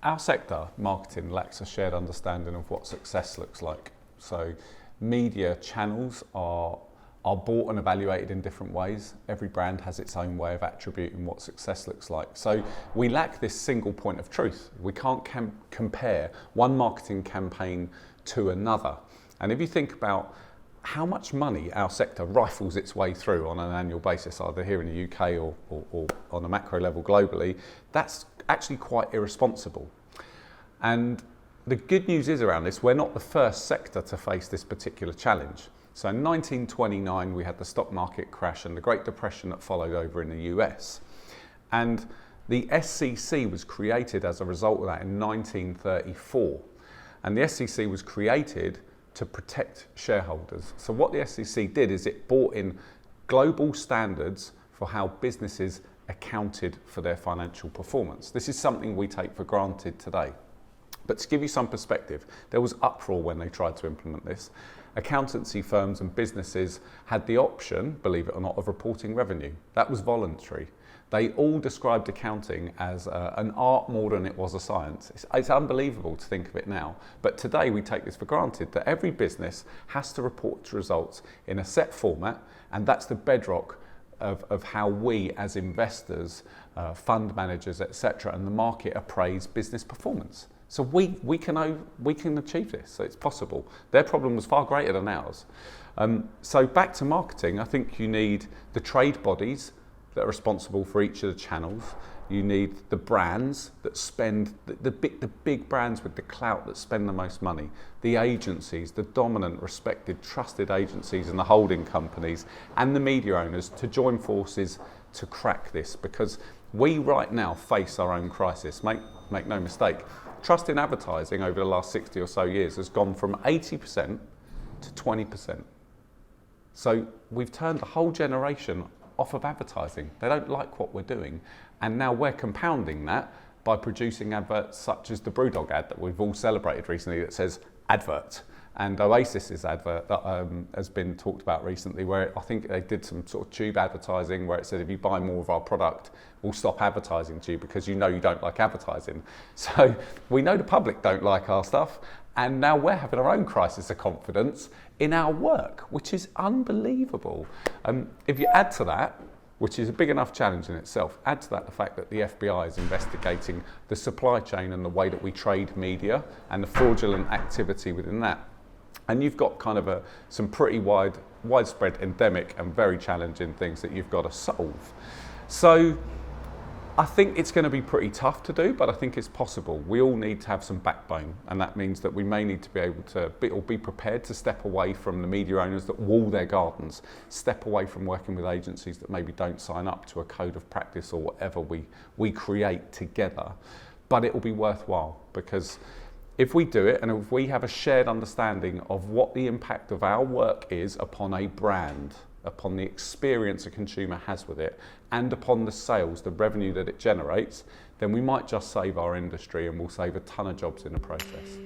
Our sector, marketing, lacks a shared understanding of what success looks like. So media channels are bought and evaluated in different ways. Every brand has its own way of attributing what success looks like. So we lack this single point of truth. We can't compare one marketing campaign to another. And if you think about how much money our sector rifles its way through on an annual basis, either here in the UK or on a macro level globally, that's actually quite irresponsible. And the good news is around this, we're not the first sector to face this particular challenge. So in 1929, we had the stock market crash and the Great Depression that followed over in the US. And the SEC was created as a result of that in 1934. And the SEC was created to protect shareholders. So what the SEC did is it brought in global standards for how businesses accounted for their financial performance. This is something we take for granted today. But to give you some perspective, there was uproar when they tried to implement this. Accountancy firms and businesses had the option, believe it or not, of reporting revenue. That was voluntary. They all described accounting as an art more than it was a science. It's unbelievable to think of it now. But today we take this for granted, that every business has to report its results in a set format, and that's the bedrock of how we as investors, fund managers, etc., and the market appraise business performance. So we can achieve this, so it's possible. Their problem was far greater than ours. So back to marketing, I think you need the trade bodies that are responsible for each of the channels. You need the brands that spend, the big brands with the clout that spend the most money, the agencies, the dominant, respected, trusted agencies and the holding companies, and the media owners to join forces to crack this, because we right now face our own crisis. Make no mistake, trust in advertising over the last 60 or so years has gone from 80% to 20%. So we've turned a whole generation off of advertising. They don't like what we're doing. And now we're compounding that by producing adverts such as the Brewdog ad that we've all celebrated recently that says advert. And Oasis's advert that has been talked about recently, where I think they did some sort of tube advertising where it said, if you buy more of our product, we'll stop advertising to you because you know you don't like advertising. So we know the public don't like our stuff, and now we're having our own crisis of confidence in our work, which is unbelievable. If you add to that, which is a big enough challenge in itself, add to that the fact that the FBI is investigating the supply chain and the way that we trade media and the fraudulent activity within that. And you've got kind of some pretty widespread endemic and very challenging things that you've got to solve. So I think it's going to be pretty tough to do, but I think it's possible. We all need to have some backbone, and that means that we may need to be able to be prepared to step away from the media owners that wall their gardens, step away from working with agencies that maybe don't sign up to a code of practice or whatever we create together. But it will be worthwhile, because if we do it and if we have a shared understanding of what the impact of our work is upon a brand, upon the experience a consumer has with it, and upon the sales, the revenue that it generates, then we might just save our industry and we'll save a ton of jobs in the process.